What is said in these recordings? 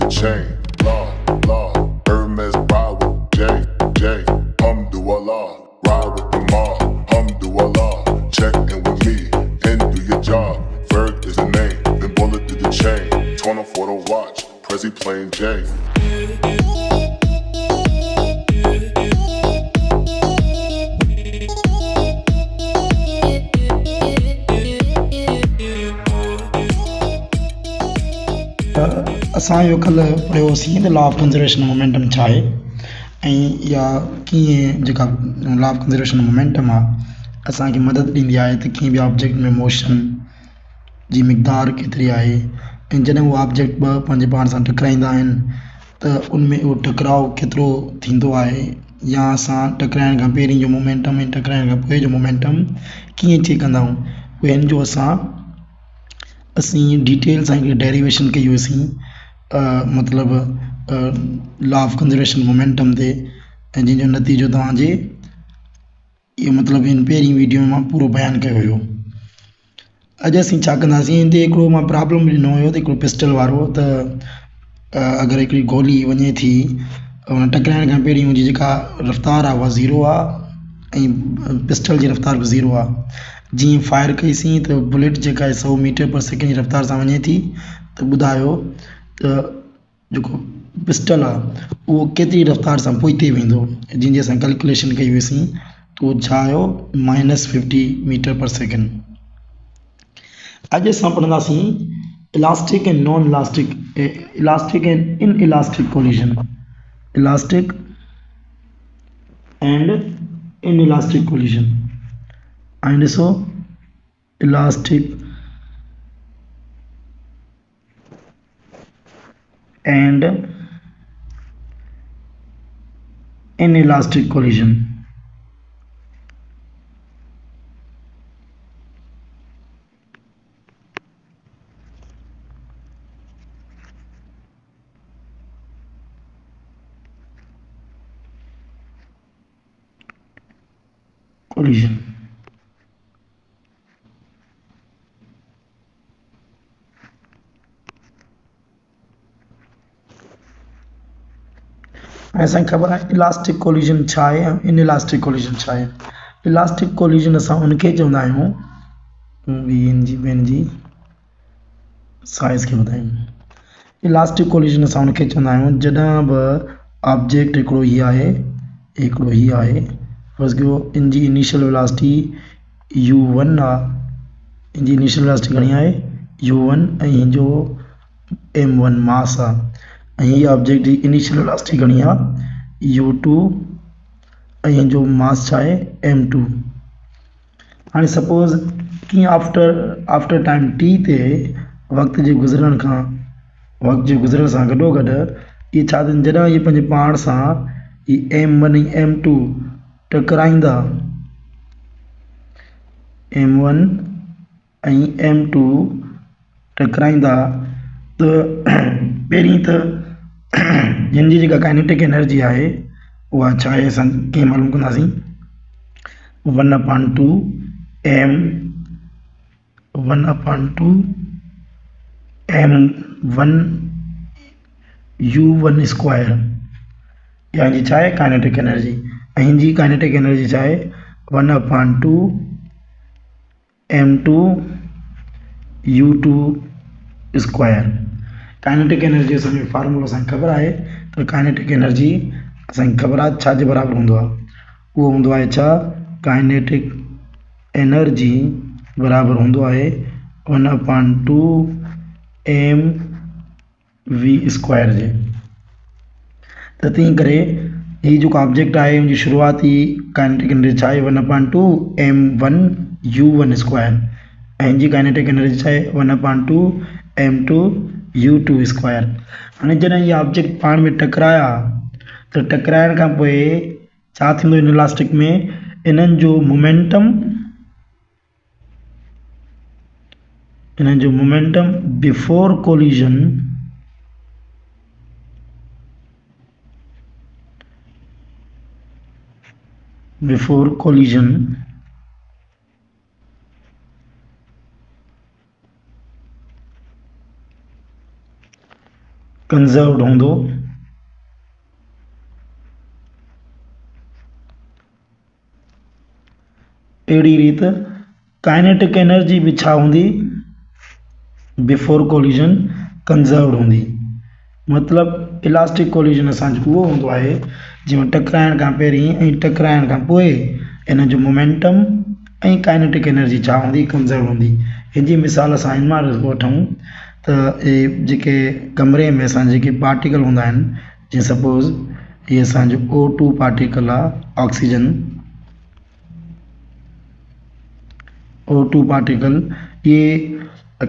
the chain. Law, law, Hermes ride with J, J. Alhamdulillah, ride with the mob. Alhamdulillah, check in with me and do your job. Ferg is the name, then bullet to the chain. 20 for the watch, Prezi plain Jane. असां कल पढ़ियोसीं त law of conservation momentum छा आहे ऐं या कीअं जेका law of conservation momentum आहे असांखे मदद ॾींदी आहे त कीअं बि ऑब्जेक्ट में मोशन जी मिक़दार केतिरी आहे ऐं जॾहिं उहो ऑब्जेक्ट ॿ पंहिंजे पाण सां टकराईंदा आहिनि त उनमें उहो टकराव केतिरो थींदो आहे या असां टकराइण खां पहिरीं जो मोमेंटम ऐं टकराइण खां पोइ जो मोमेंटम कीअं चेक कंदा आहियूं उन जो असीं डिटेल सां हिकिड़ी डेरिवेशन कई हुईसीं मतिलबु लॉ ऑफ कंजर्वेशन मोमेंटम ते ऐं जंहिंजो नतीजो तव्हांजे इहो मतिलबु हिन पहिरीं वीडियो में मां पूरो बयानु कयो हुयो। अॼु असीं छा कंदासीं हिते हिकिड़ो मां प्रॉब्लम ॾिनो हुयो त हिकिड़ो पिस्टल वारो त अगरि हिकिड़ी गोली वञे थी हुन टकराइण खां पहिरीं हुनजी जेका रफ़्तार आहे उहा ज़ीरो आहे ऐं पिस्टल जी रफ़्तार बि ज़ीरो आहे। जीअं फायर कईसीं त बुलेट जेका आहे 100 मीटर पर सेकेंड जी रफ़्तार सां वञे थी त ॿुधायो त जेको पिस्टल आहे उहो केतिरी रफ़्तार सां पोइते वेंदो जंहिंजी असां कैलकुलेशन कई हुईसीं त उहो छा आयो -50 मीटर पर सेकेंड। अॼु असां पढ़ंदासीं elastic and non elastic elastic and inelastic collision elastic and inelastic collision and so elastic and inelastic collision. Collision. असांखे ख़बर आहे इलास्टिक कोलिजन छा आहे ऐं इन इलास्टिक कोलिजन छा आहे। इलास्टिक कोलिजन असां उनखे चवंदा आहियूं पंहिंजी साइज़ खे ॿुधायूं। इलास्टिक कोलिजन असां उनखे चवंदा आहियूं जॾहिं बि ऑब्जेक्ट हिकिड़ो हीअ आहे बस कयो इन जी इनिशियल वेलोसिटी u1 आहे। इन जी इनिशियल वेलोसिटी घणी आहे u1 ऐं हिन जो m1 मास आहे ऐं हीअ ऑब्जेक्ट जी इनिशियल वेलोसिटी घणी आहे u2 ऐं हिन जो मास छा आहे m2। हाणे सपोज़ कीअं आफ्टर टाइम t ते वक़्त जे गुज़रण सां गॾोगॾु इहे छा थियनि जॾहिं इहे पंहिंजे पाण सां इहे m1 ऐं m2 टकराईंदा m1 ऐं m2 टकराईंदा त पहिरीं त हिन जी जेका काइनेटिक एनर्जी आहे उहा छा आहे असां कीअं मालूम कंदासीं 1/2 m1 u1 स्क्वायर या हिनजी छा आहे काइनेटिक एनर्जी ऐं हिनजी काइनेटिक एनर्जी छा आहे 1/2 m2 u2 square. Kinetic energy असांजो फार्मूलो असांखे ख़बर आहे त काइनेटिक एनर्जी असांखे ख़बर आहे छा जे बराबरि हूंदो आहे उहो हूंदो आहे छा काइनेटिक एनर्जी बराबरि हूंदो आहे 1/2 mv स्क्वायर जे। त तंहिं करे हीअ जेको ऑब्जेक्ट आहे हुनजी शुरूआती काइनेटिक एनर्जी छा आहे 1/2 m1 u1 स्क्वायर ऐं हिनजी काइनेटिक एनर्जी छा आहे 1/2 m2 u2 स्क्वायर। हाणे जॾहिं इहे ऑब्जेक्ट पाण में टकराया त टकराइण खां पोइ छा थींदो इन इलास्टिक में इन्हनि जो मोमेंटम बिफोर कोलिजन कंज़र्व्ड हूंदो। अहिड़ी रीति काइनेटिक एनर्जी बि छा हूंदी, बिफोर कोलिजन कंज़र्व्ड हूंदी। मतिलब इलास्टिक कोलिजन असांजो उहो हूंदो आहे जंहिंमें टकराइण खां पहिरीं ऐं टकराइण खां पोइ इन जो मोमेंटम ऐं काइनेटिक एनर्जी छा हूंदी, कंज़र्व हूंदी। हिन जी मिसाल असां इन मां वठूं त इहे जेके कमरे में असां जेके पार्टिकल हूंदा आहिनि, जीअं सपोज़ इहे असांजो O2 पार्टिकल आहे, ऑक्सीजन O2 पार्टिकल, इहे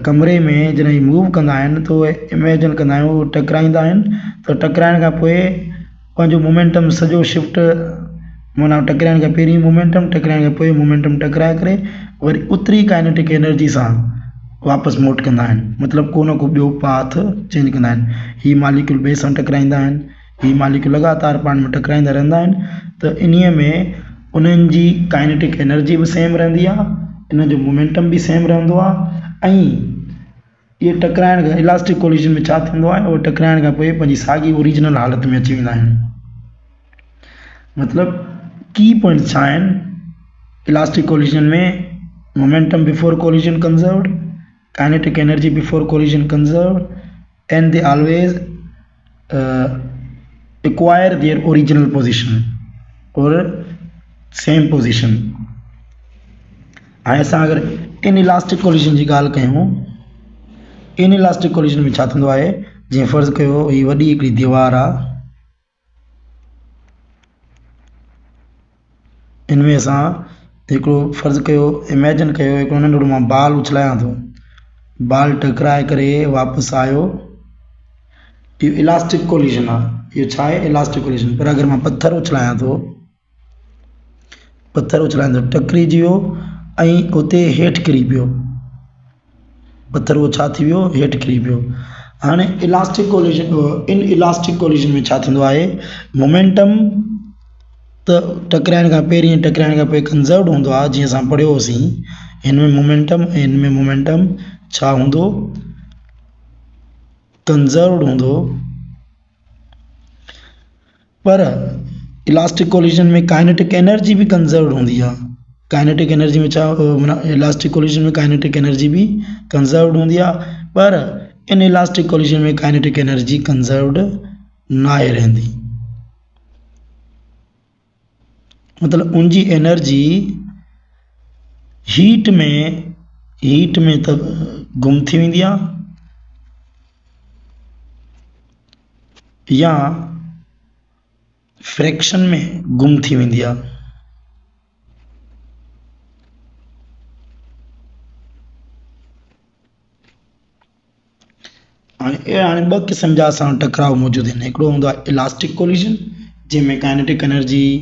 कमरे में जॾहिं मूव कंदा आहिनि त उहे इमेजिन कंदा आहियूं उहे टकराईंदा आहिनि त टकराइण खां पोइ पंहिंजो मोमेंटम सॼो शिफ्ट, माना टकराइण खां पहिरीं मोमेंटम, टकराइण खां पोइ मोमेंटम टकराए करे वरी उतरी काइनेटिक एनर्जी सां वापसि मोट कंदा आहिनि। मतिलबु को न को ॿियो पाथ चेंज कंदा आहिनि। हीअ मालिक्यूल ॿिए सां टकराईंदा आहिनि, हीअ मालिक्यूल लगातार पाण में टकराईंदा रहंदा आहिनि, त इन्हीअ में उन्हनि जी काइनेटिक एनर्जी बि सेम रहंदी आहे, इन जो मोमेंटम बि सेम रहंदो आहे, ऐं इहे टकराइण खां इलास्टिक कोलिजन में छा थींदो आहे, उहे टकराइण खां पोइ पंहिंजी साॻी ओरिजिनल हालत में अची वेंदा आहिनि। मतिलबु की पॉइंट छा आहिनि इलास्टिक कोलिजन में, momentum before collision conserved, kinetic energy before collision conserved, and they always acquire their original position और सेम पोजिशन। हाणे असां अगरि इन इलास्टिक कोलिजन जी ॻाल्हि कयूं, इन इलास्टिक कोलिजन में छा थींदो आहे, जीअं फ़र्ज़ु कयो हीअ वॾी हिकिड़ी दीवार आहे, इनमें असां हिकिड़ो फ़र्ज़ु कयो, इमेजिन कयो हिकिड़ो नंढिड़ो मां बाल उछलायां थो, बाल टकराए करे वापसि आयो, इहो इलास्टिक कोलिजन आहे। इहो छा आहे, इलास्टिक कोलिजन। पर अगरि मां पत्थर उछलायां थो, टकरिजी वियो ऐं उते हेठि किरी पियो, पत्थर उहो छा थी वियो, हेठि किरी पियो। हाणे elastic collision, inelastic collision में छा थींदो आहे, मोमेंटम त टकराइण खां पहिरीं ऐं टकराइण खां पोइ कंज़र्व्ड हूंदो आहे, जीअं असां पढ़ियो होसीं, हिन में मोमेंटम ऐं हिन में मोमेंटम छा हूंदो, कंज़र्व्ड हूंदो। पर इलास्टिक कोलिजन में काइनेटिक एनर्जी भी कंज़र्व्ड हूंदी आहे। काइनेटिक एनर्जी में छा, इलास्टिक कोलिजन में काइनेटिक एनर्जी भी कंज़र्व्ड हूंदी आहे, पर इन इलास्टिक कोलिजन में काइनेटिक एनर्जी कंज़र्व्ड न आहे रहंदी। मतलब उनजी एनर्जी हीट में त गुम थी वेंदी आहे, या फ्रैक्शन में गुम थी वेंदी आहे। हाणे ॿ क़िस्म जा असां वटि टकराव मौजूदु आहिनि। हिकिड़ो हूंदो आहे इलास्टिक कोलिजन, जंहिंमें kinetic energy,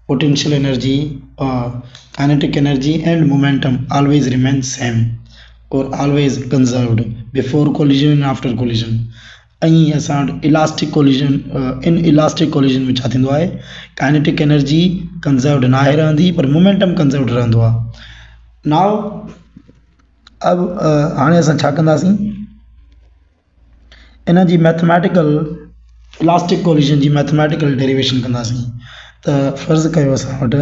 potential energy, kinetic energy and momentum always remain same और always conserved before collision and after collision. ऐं असां वटि elastic collision, inelastic collision में छा थींदो आहे, काइनेटिक एनर्जी कंज़र्व्ड न आहे रहंदी, पर मोमेंटम कंज़र्व्ड रहंदो आहे। नाउ अब हाणे असां छा कंदासीं, इन जी मैथमेटिकल, इलास्टिक कोलिजन जी मैथमेटिकल डेरिवेशन कंदासीं। त फ़र्ज़ु कयो असां वटि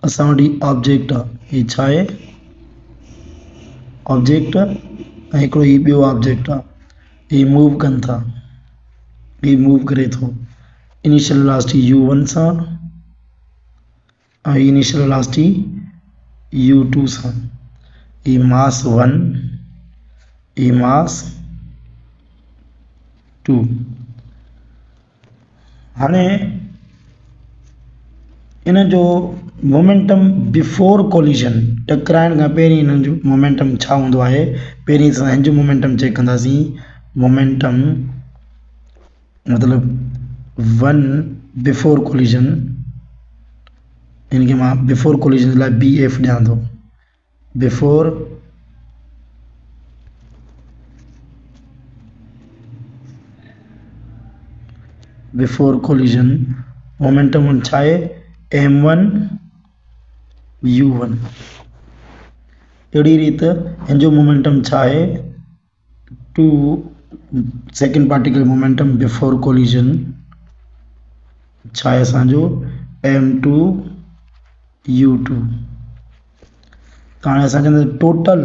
असां वटि ऑब्जेक्ट आहे, हीअ छा आहे, ऑब्जेक्ट, ऐं हिकिड़ो हीअ ॿियो ऑब्जेक्ट आहे, हीअ मूव कनि था, हीअ मूव करे थो इनिशियल वेलोसिटी u1 सां ऐं इनिशियल वेलोसिटी u2 सां। हीअ मास 1, हीअ मास 2। हाणे इन जो मोमेंटम बिफोर कोलिजन, टकराइण खां पहिरीं हिननि जो मोमेंटम छा हूंदो आहे, पहिरीं असां हिन जो मोमेंटम चेक कंदासीं। मोमेंटम मतिलबु 1 बिफोर कोलिजन, इनखे मां बिफोर कोलिजन जे लाइ BF ॾियां थो, बिफोर कोलिजन मोमेंटम छा आहे, m1 u1। अहिड़ी रीति हिन जो मोमेंटम छा आहे, to second particle momentum before collision छा आहे असांजो m2 u2। त हाणे असां चवंदा टोटल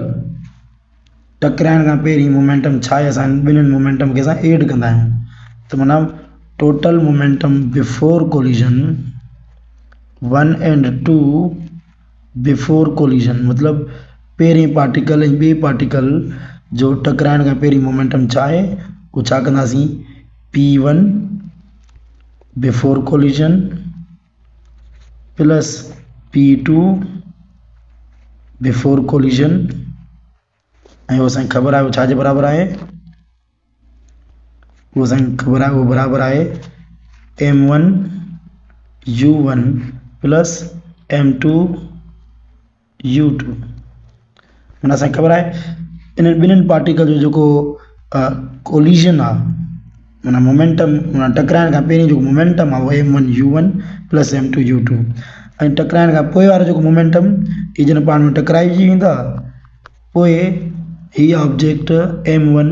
टकराइण खां पहिरीं मोमेंटम छा आहे, असां ॿिन्हिनि मोमेंटम खे असां एड कंदा आहियूं, त माना total momentum before collision 1 and 2 before collision मतिलबु पहिरीं पार्टिकल ऐं ॿिए पार्टिकल जो टकराइण खां पहिरीं मोमेंटम छा आहे, उहो छा कंदासीं p1 before collision plus p2 before collision, ऐं उहो असांखे ख़बर आहे उहो छाजे बराबरि आहे, उहो असांखे ख़बर आहे उहो बराबरि आहे m1 u1 plus m2 u2। माना असांखे ख़बर आहे इन्हनि ॿिन्हिनि पार्टिकल जो जेको कोलिजन आहे, माना मोमेंटम माना टकराइण खां पहिरीं जेको मोमेंटम आहे उहो m1 u1 plus m2 u2, ऐं टकराइण खां पोइ वारो जेको मोमेंटम ही जन पाण में टकराइजी वेंदा, पोइ हीअ ऑब्जेक्ट m1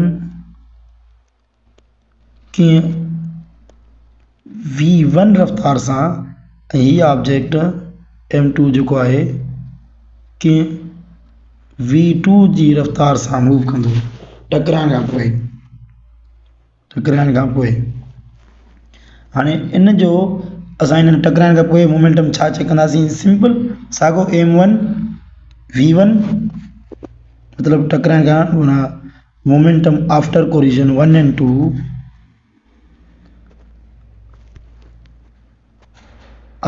कीअं v1 रफ़्तार सां ऐं हीअ ऑब्जेक्ट m2 जेको आहे कीअं v2 जी रफ़्तार सां मूव कंदो टकराइण खां पोइ। हाणे इन जो असां हिन टकराइण खां पोइ मोमेंटम छा चेक कंदासीं, सिंपल साॻियो m1 v1 मतिलबु टकराइण खां माना momentum after collision 1 and 2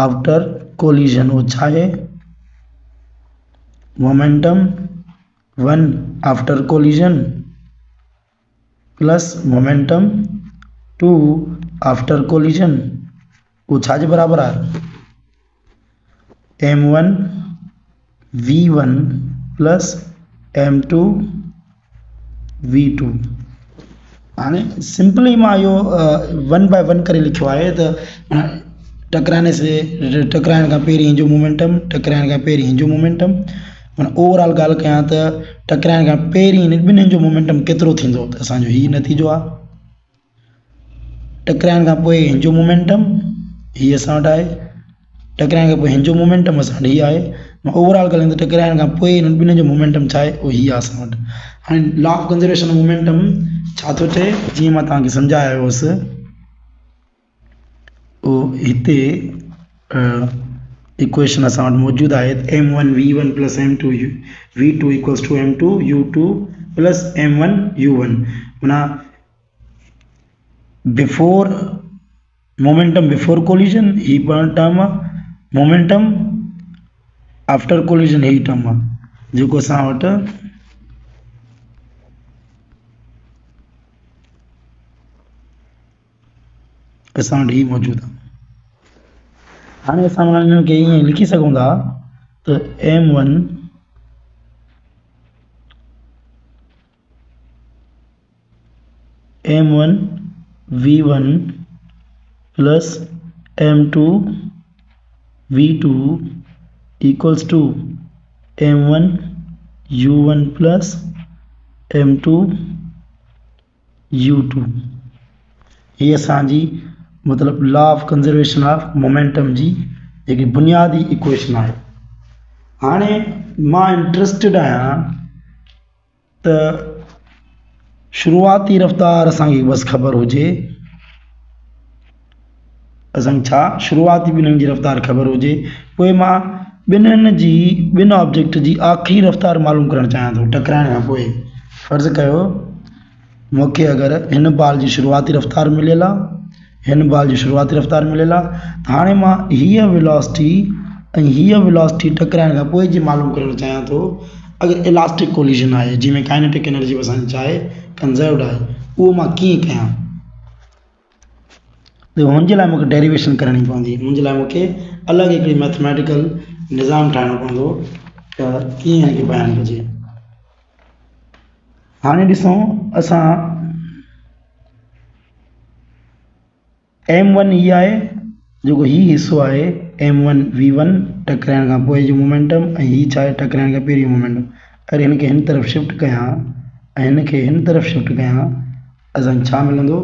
after collision वो छा आहे momentum 1 after collision plus momentum 2 after collision, वो छाजे बराबरि आहे m1 v1 plus m2 v2। हाणे सिंपली मां इहो 1 by 1 करे लिखियो आहे, त टकराइण खां पहिरीं हिन जो मोमेंटम, टकराइण खां पहिरीं हिन जो मोमेंटम, माना ओवरऑल ॻाल्हि कयां त टकराइण खां पहिरीं हिन ॿिन्हिनि जो मोमेंटम केतिरो थींदो, त असांजो हीउ नतीजो आहे। टकराइण खां पोइ हिन जो मोमेंटम हीअ असां वटि आहे, टकराइण खां पोइ हिन जो मोमेंटम असां वटि हीअ आहे, मां ओवरऑल ॻाल्हायां त टकराइण खां पोइ हिननि ॿिन्हिनि जो मोमेंटम छा आहे उहो हीअ आहे असां वटि। हाणे लॉ ऑफ कंजर्वेशन मोमेंटम छा थो चए, जीअं मां तव्हांखे सम्झायो हुउसि, उहो हिते इक्वेशन असां वटि मौजूदु आहे, m1 v1 plus m2 v2 equals to m2 u2 plus m1 u1, माना बिफोर मोमेंटम बिफोर कोलिजन ही टर्म आहे, मोमेंटम आफ्टर कोलिजन ही टर्म आहे, जेको असां वटि ही मौजूदु आहे। हाणे असां हिननि खे ईअं लिखी सघूं था त m1 v1 plus m2 v2 equals to m1 u1 plus m2 u2। ये असांजी मतिलबु law of conservation of momentum जी जेकी बुनियादी इक्वेशन आहे। हाणे मां इंट्रस्टेड आहियां त शुरूआती रफ़्तार असांखे बसि ख़बर हुजे, असांखे छा शुरूआती ॿिन्हिनि जी रफ़्तार ख़बर हुजे, पोइ मां ॿिनि ऑब्जेक्ट जी आख़िरी रफ़्तार मालूम करणु चाहियां थो टकराइण खां पोइ। फ़र्ज़ु कयो मूंखे अगरि हिन बॉल जी शुरूआती रफ़्तार मिलियल आहे, हिन बॉल जी शुरूआती रफ़्तार मिलियल आहे, त हाणे मां हीअ वेलोसिटी ऐं हीअ वेलोसिटी टकराइण खां पोइ जी मालूम करणु चाहियां थो। अगरि इलास्टिक कोलिजन आहे जंहिंमें काइनेटिक एनर्जी असांजी छा आहे कंज़र्व्ड आहे, उहो मां कीअं कयां, त हुनजे लाइ मूंखे डेरिवेशन करणी पवंदी, हुनजे लाइ मूंखे अलॻि हिकिड़ी मैथमेटिकल निज़ाम ठाहिणो पवंदो त कीअं हिनखे बयानु कजे। हाणे ॾिसूं असां m1 ही आहे जेको ही हिस्सो आहे m1 v1 टकराइण खां पोइ जो मोमेंटम ऐं हीअ छा आहे टकराइण खां पहिरीं मोमेंटम। अगरि हिन खे हिन तरफ़ शिफ्ट कयां ऐं हिन खे हिन तरफ़ शिफ्ट कयां असांखे छा मिलंदो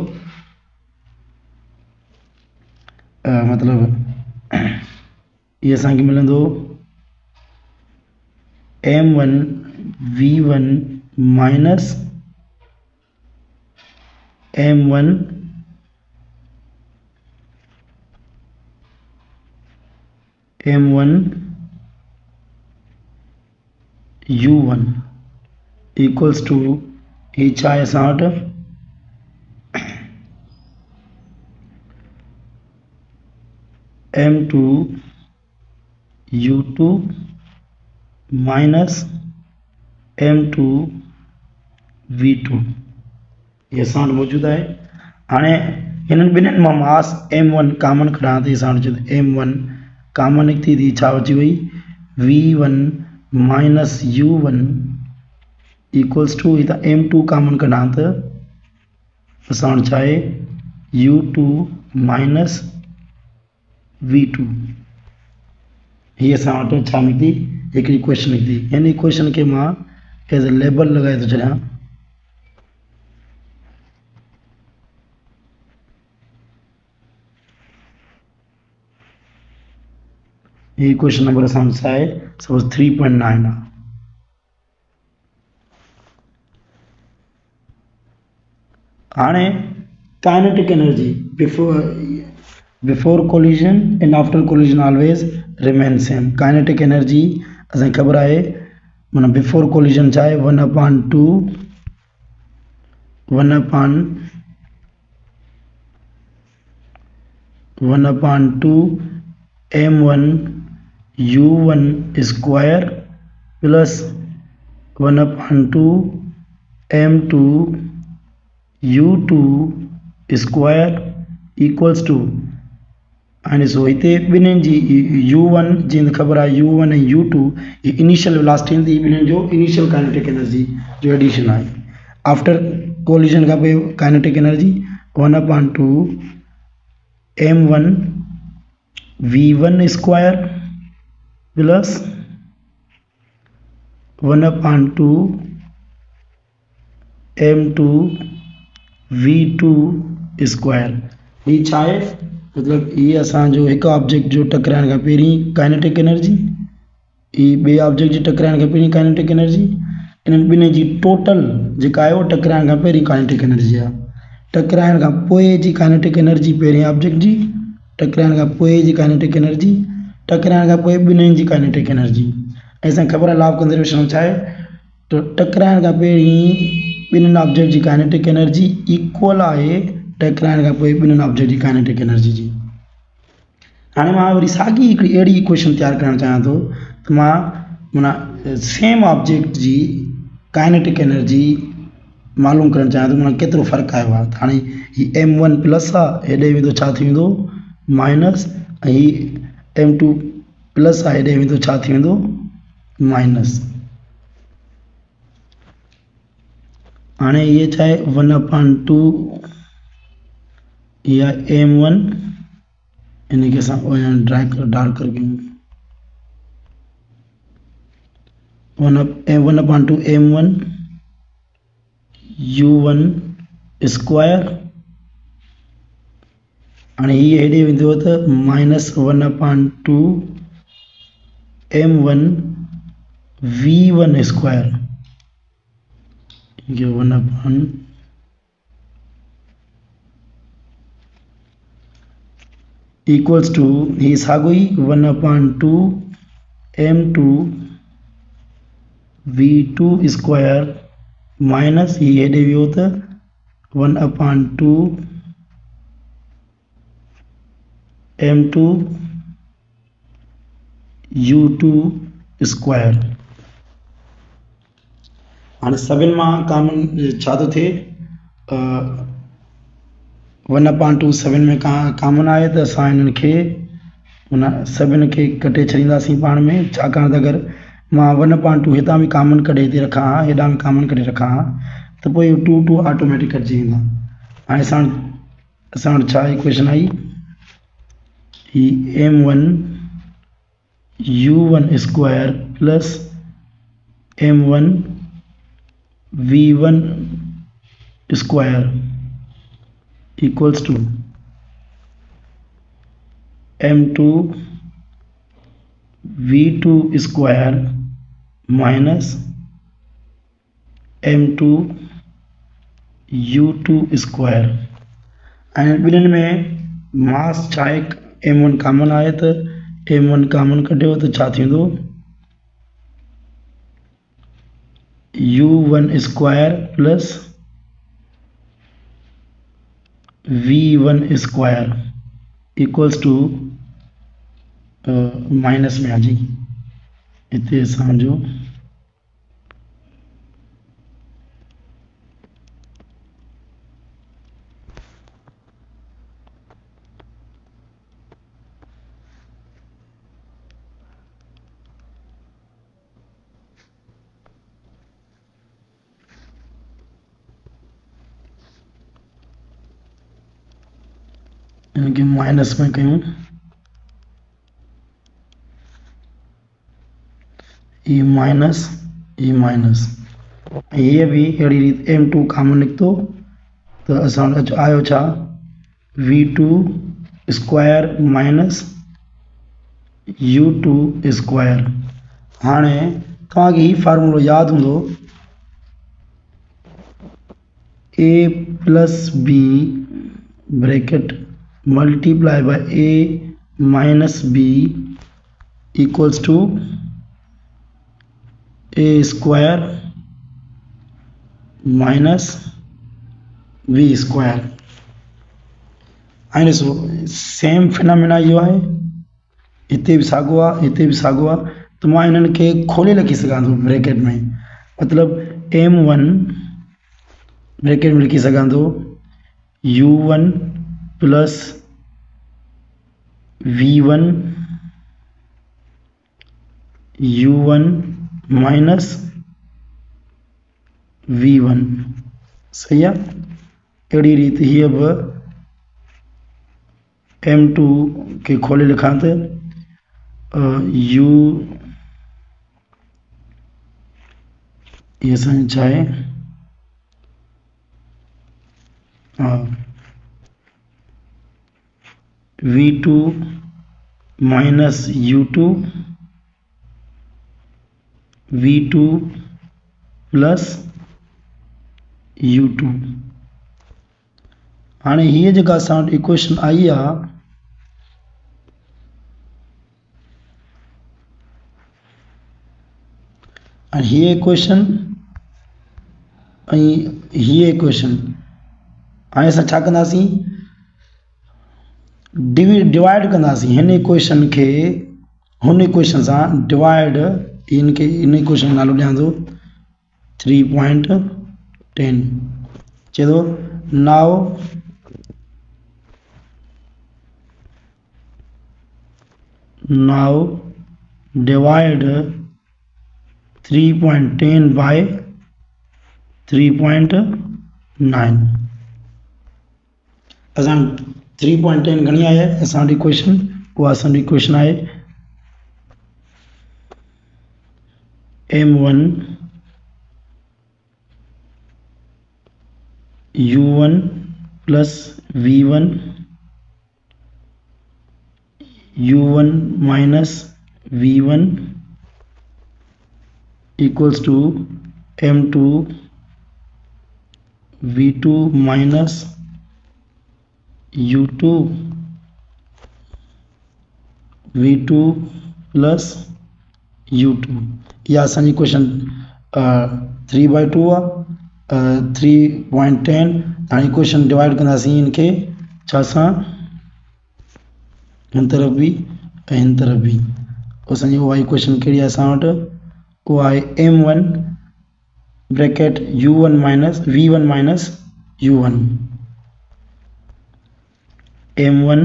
मतिलबु ये असांखे मिलंदो m1 v1 minus m1 u1 equals to ही छा आहे असां वटि m2 u2 minus m2 v2 ये असां वटि मौजूदु आहे। हाणे हिननि ॿिन्हिनि मां मास m1 कॉमन कढां त असां वटि m1 कॉमन निकिती थी छा अची वई v1 minus u1 equals to ही त m2 कॉमन कढां त असां वटि छा आहे u2 माइनस v2 ही असां वटि छा निकिती हिकिड़ी इक्वेशन निकिती। हिन इक्वेशन खे मां एज़ अ लेबल लॻाए थो छॾियां ये क्वेश्चन नंबर असां छा आहे सपोज 3.9 आहे। हाणे kinetic energy before collision and after collision always remain same. Kinetic energy असांखे ख़बर आहे माना बिफोर कोलिजन छा आहे 1/2 m1 u1 square plus 1/2 m2 u2 square equals to हाणे सो हिते ॿिन्हिनि जी u1 जीअं ख़बर आहे u1 ऐं u2 ये इनिशियल वेलोसिटी हूंदी ॿिन्हिनि जो इनिशियल काइनेटिक एनर्जी जो एडिशन आहे। आफ्टर कोलिजन खां पोइ kinetic energy 1/2 m1 v1 square plus 1/2 m2 v2 square. ये छा आहे मतलब ये असांजो हिकु ऑब्जेक्ट जो टकराइण खां पहिरीं काइनेटिक एनर्जी ये ॿिए ऑब्जेक्ट जी टकराइण खां पहिरीं काइनेटिक एनर्जी इन्हनि ॿिन्हिनि जी टोटल जेका आहे उहो टकराइण खां पहिरीं काइनेटिक एनर्जी आहे। टकराइण खां पोइ जी काइनेटिक एनर्जी पहिरीं ऑब्जेक्ट जी टकराइण खां पोइ जी काइनेटिक एनर्जी टकराइण खां पोइ ॿिन्हिनि जी काइनेटिक एनर्जी। ऐं असांखे ख़बर आहे लॉ ऑफ कंजर्वेशन छा आहे तो टकराइण खां पहिरीं ॿिन्हिनि ऑब्जेक्ट जी काइनेटिक एनर्जी इक्वल आहे टकराइण खां पोइ ॿिन्हिनि ऑब्जेक्ट जी काइनेटिक एनर्जी जी। हाणे मां वरी साॻी हिकिड़ी अहिड़ी इक्वेशन तयारु करणु चाहियां थो त मां माना सेम ऑब्जेक्ट जी काइनेटिक एनर्जी मालूम करणु चाहियां थो माना केतिरो फ़र्क़ु आयो आहे। हाणे ही m1 प्लस आहे हेॾे वेंदो छा थी वेंदो माइनस ऐं ही m2 प्लस आहे हेॾे वेंदो छा थी वेंदो माइनस। हाणे ये छा आहे 1/2 या m1 इनके असां डार्क करके 1/2 m1 u1 स्क्वायर हाणे हीअ हेॾे वेंदो त minus 1/2 m1 v1 square 1/2 equals to ही साॻियो ई 1/2 m2 v2 स्क्वायर माइनस ही हेॾे वियो त 1/2 m2 u2 स्क्वायर। हाणे सभिनि मां कॉमन छा थो थिए 1/2 सभिनि में कॉमन आहे त असां हिननि खे माना सभिनि खे कटे छॾींदासीं पाण में छाकाणि त अगरि मां 1/2 हितां बि कॉमन कढे थी रखां हा हेॾां बि कॉमन कढे रखां हा त पोइ इहो 2 ऑटोमेटिक कटिजी वेंदा। हाणे असां वटि छा इक्वेशन आई ही m1 u1 square plus m1 v1 square equals to m2 v2 square minus m2 u2 square. ऐं ॿिन्हिनि में मास छा आहे, m1 कॉमन आहे त m1 कॉमन कढियो त छा थींदो, u1 square plus v1 square equals to minus में आ जी हिते असांजो इनके माइनस में कयूं, ई माइनस ये भी अहिड़ी रीत m2 कॉमन निकितो त असां वटि आयो छा, v2 square minus u2 square. हाणे तव्हांखे ही फार्मूलो यादि हूंदो, a plus b bracket multiply by a minus b equals to a square minus v square. ऐं ॾिसो सेम फिनोमेना इहो आहे, हिते बि साॻियो आहे, हिते बि साॻियो आहे, त मां इन्हनि खे खोले लिखी सघां थो ब्रैकेट में, मतिलबु m1 ब्रैकेट में लिखी सघां थो u1 plus v1 u1 minus v1, सही आहे। अहिड़ी रीति हीअ बि m2 खे खोले लिखां त u ये असांजो छा आहे, v2 minus u2 v2 plus u2। हाणे हीअ जेका असां वटि इक्वेशन आई आहे, ऐं हीअ इक्वेशन ऐं हीअ इक्वेशन, हाणे असां छा कंदासीं, डिवाइड कंदासीं हिन इक्वेशन खे हुन इक्वेशन सां डिवाइड, इनखे इन इक्वेशन नालो ॾियां थो 3.10, चए थो नाउ डिवाइड 3.10 बाय 3.9। असां 3.10 घणी आहे असांजी इक्वेशन, उहा असांजी इक्वेशन आहे m1 u1 plus v1 u1 minus v1 equals to m2 v2 minus u2 v2 plus u2। या असांजी क्वेश्चन 3/2 आहे, 3.10। हाणे क्वेश्चन डिवाइड कंदासीं इनखे छा सां, हिन तरफ़ बि ऐं हिन तरफ़ बि। असांजी उहा इक्वेशन कहिड़ी आहे असां वटि, उहा आहे m1 bracket u1 minus v1 minus u1, m1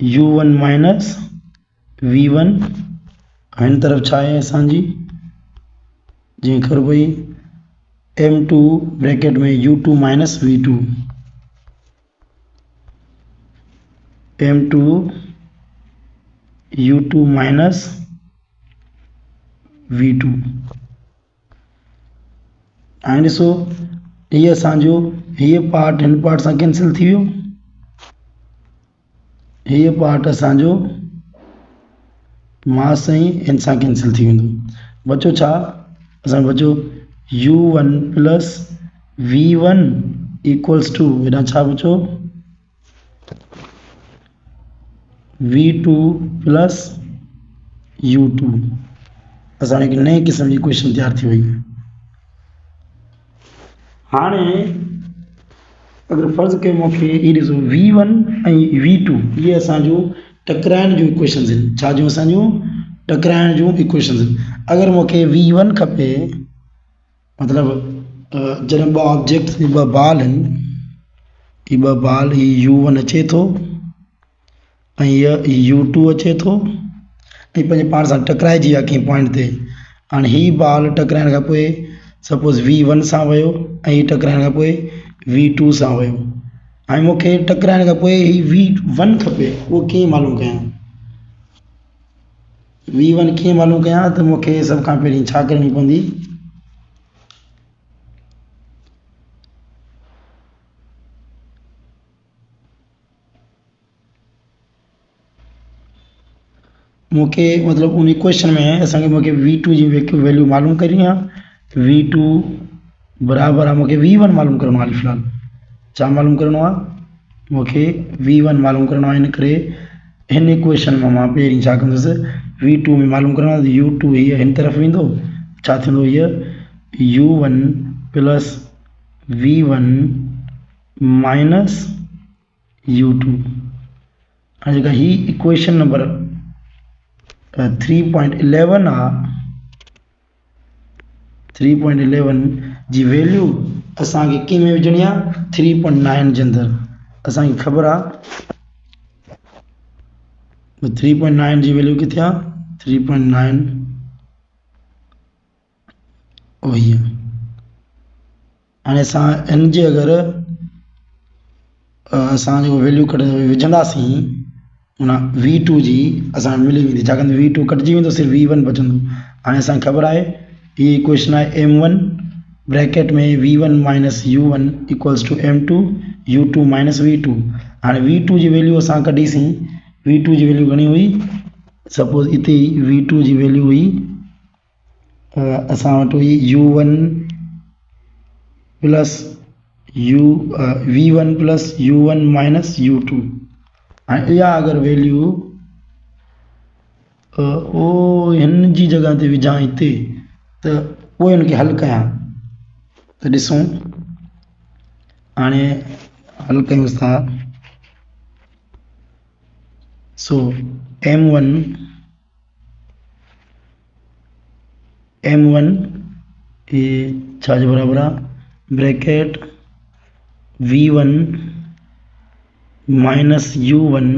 u1 minus v1, हिन तरफ़ छा आहे असांजी, जीअं ख़बर पई m2 ब्रैकेट में u2 minus v2, m2 u2 minus v2 हाणे ॾिसो हीअ असांजो हीअ पार्ट हिन पार्ट सां कैंसिल थी वियो हीअ पार्ट असांजो मास ऐं हिन सां कैंसिल थी वेंदो बचो छा असांजो बचो u1 plus v1 equals to हेॾां छा बचो v2 प्लस u2 असां हिकु नए क़िस्म जी इक्वेशन तैयार थी वई हाणे अगर फर्ज़ कयो मूंखे ये ॾिसो v1 ऐं v2 ये असांजो टकराइण जूं इक्वेशन्स आहिनि छा जूं असांजूं टकराइण जूं इक्वेशन्स आहिनि अगर मूंखे v1 खपे मतलब जॾहिं ॿ ऑब्जेक्ट ॿ बाल आहिनि ही ॿ बाल ही u1 अचे थो ऐं हीअ u2 अचे थो ऐं पंहिंजे पाण सां टकराइजी विया कंहिं पॉइंट ते हाणे ही बाल टकराइण खां पोइ सपोज v1 सां वियो ऐं ही टकराइण खां पोइ v2 सां वियो हाणे मूंखे टकराइण खां पोइ ही v1 खपे उहो कीअं मालूम कयां v1 कीअं मालूम कयां त मूंखे सभ खां पहिरीं छा करणी पवंदी मूंखे मतलब उन इक्वेशन में असांखे मूंखे v2 जी वैल्यू मालूम करणी आहे v2 बराबर आहे मूंखे v1 मालूम करणो आहे फ़िलहाल छा मालूम करणो आहे मूंखे v1 मालूम करणो आहे इन करे हिन इक्वेशन में मां पहिरीं छा कंदुसि v2 में मालूम करणो आहे u2 हीअ हिन तरफ़ वेंदो छा थींदो हीअ u1 plus v1 minus u2 हाणे जेका ही इक्वेशन नंबर 3.11 आहे 3.11 जी वैल्यू असांखे कंहिं में विझणी आहे 3.9 जे अंदरि असांखे ख़बर आहे 3.9 जी वैल्यू किथे आहे 3.9 वही आहे हाणे असां हिन जे अगरि असां जेको वैल्यू विझंदासीं उन v2 जी असां मिली वेंदी छाकाणि v2 कटिजी वेंदो सिर्फ़ु v1 बचंदो हाणे असांखे ख़बर आहे हीअ इक्वेशन आहे m1 ब्रैकेट में v1 minus u1 equals to m2 u2 minus v2 हाणे v2 जी वैल्यू असां कढीसीं v2 जी वैल्यू घणी हुई सपोज हिते v2 जी वैल्यू हुई असां वटि हुई u1 plus v1 plus u1 minus u2 हाणे इहा अगरि वैल्यू हिन जी जॻह ते विझां हिते त पोइ हिनखे हल कयां त ॾिसूं हाणे हल कयूंसि था सो m1 ये छा जे बराबरि आहे bracket v1 minus u1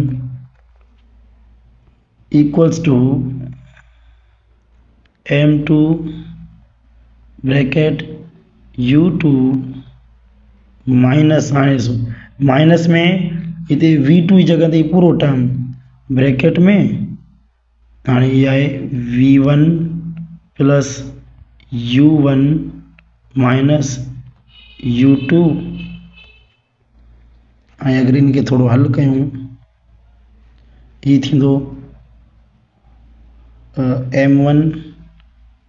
equals to m2 bracket u2 minus हाणे माइनस में हिते v2 जी जगह ते पूरो टर्म ब्रैकेट में हाणे ये आहे v1 plus u1 minus u2 ऐं अगरि इनखे थोरो हल कयूं ये थींदो m1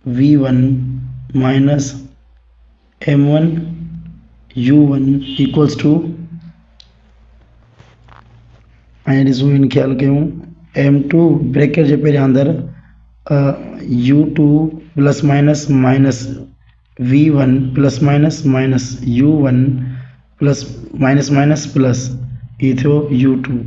v1 minus m1 u1 equals to ऐं ॾिसो इनखे हल कयूं m2 ब्रैकेट जे पहिरियां अंदरि u2 plus minus minus v1 plus minus minus u1 plus minus minus plus ये थियो u2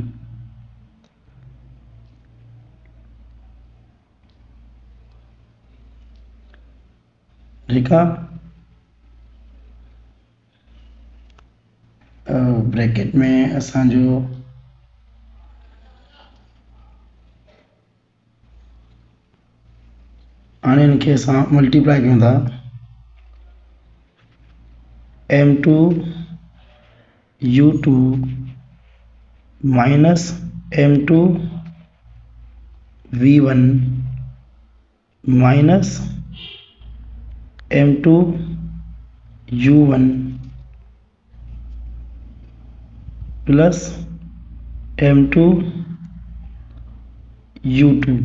ठीक है ब्रैकेट में असांजो हाणे इनखे असां मल्टीप्लाई कयूं था m2 u2 minus m2 v1 minus m2 u1 plus m2 u2।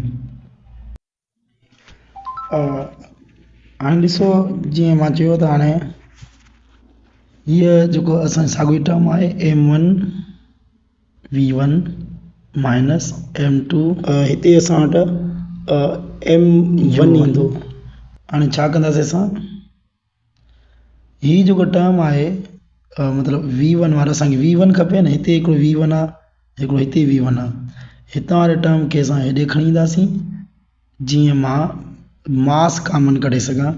हाणे ॾिसो जीअं मां चयो त हाणे हीअ जेको असांजो साॻियो टर्म आहे m1 v1 माइनस m2 हिते असां वटि m1 ईंदो। हाणे छा कंदासीं असां, हीअ जेको टर्म आहे मतिलबु v1 वारो असांखे v1 खपे न, हिते हिकिड़ो v1 आहे, हिकिड़ो हिते v1 आहे, हितां वारे टर्म खे असां हेॾे खणी ईंदासीं जीअं मां मास कॉमन कढी सघां,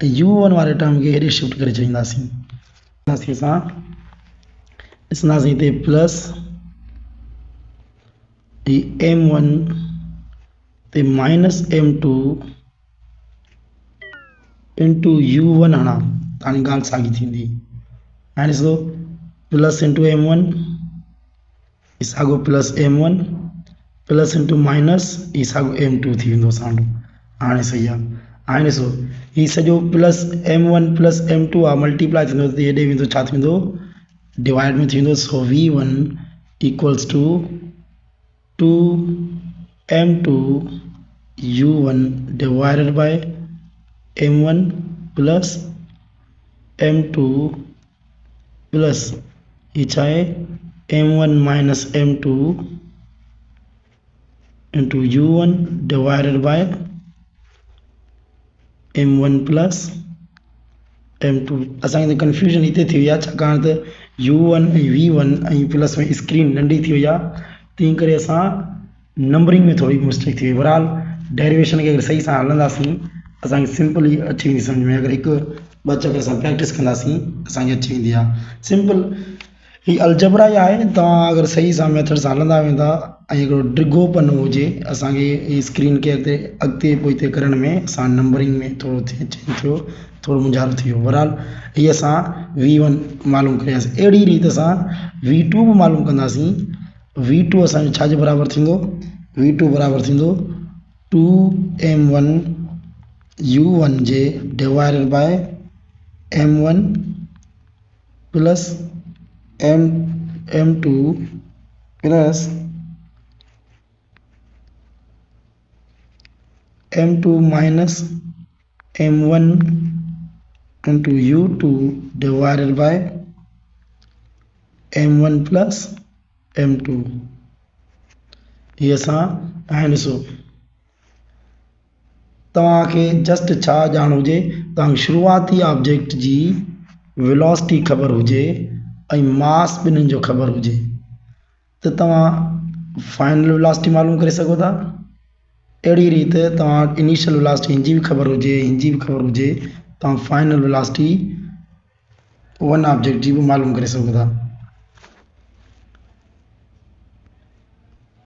ऐं u1 वारे टर्म खे हेॾे शिफ्ट करे छॾींदासीं। असां ॾिसंदासीं हिते प्लस m1 ते माइनस m2 इंटू u1 हणा, तव्हांजी ॻाल्हि साॻी थींदी। हाणे ॾिसो प्लस इंटू m1 साॻियो plus m1 plus into minus ई साॻियो m2 थी वेंदो असां वटि। हाणे सही आहे। हाणे ॾिसो हीउ सॼो प्लस m1 प्लस m2 आहे, मल्टीप्लाई थींदो त हेॾे वेंदो छा थींदो, डिवाइड में थींदो। So v1 equals to 2m2 u1 divided by m1 plus m2 plus ये छा है m1 minus m2 into u1 divided by m1 plus m2। असांखे त कंफ्यूजन हिते थी वई आहे छाकाणि त u1 ऐं v1 ऐं प्लस में स्क्रीन नंढी थी वई आहे, तंहिं करे असां नंबरिंग में थोरी मिस्टेक थी वई। बहरहाल डेरिवेशन खे अगरि सही सां हलंदासीं असांखे सिंपल ई अची वेंदी सम्झ में। अगरि हिकु ॿ चकर असां प्रैक्टिस कंदासीं असांखे अची वेंदी आहे सिंपल। ही अलजबरा ई आहे, तव्हां अगरि सही सां मेथड सां हलंदा वेंदा ऐं हिकिड़ो डिघो पनो हुजे असांखे ही स्क्रीन खे अॻिते पोइते करण में, असां नंबरिंग में थोरो चेंज थियो, थोरो मुंझारो थी वियो। बहरहाल हीअ असां v1 मालूम कयासीं। अहिड़ी रीति असां v2 बि मालूम कंदासीं। v2 असांजो छाजे बराबरि थींदो, v2 बराबरि थींदो 2m1 u1 J divided by m1 plus m2 plus m2 minus m1 into u2 divided by m1 plus m2। ये असां हाणे ॾिसो तव्हांखे जस्ट छा ॼाण हुजे, तव्हांखे शुरूआती ऑब्जेक्ट जी वेलोसिटी ख़बर हुजे ऐं मास ॿिन्हिनि जो ख़बर हुजे त तव्हां फाइनल वेलोसिटी मालूम करे सघो था। अहिड़ी रीति तव्हां इनिशियल वेलोसिटी हिनजी बि ख़बर हुजे, हिनजी बि ख़बर हुजे, तव्हां फाइनल वेलोसिटी वन ऑब्जेक्ट जी बि मालूम करे सघो था।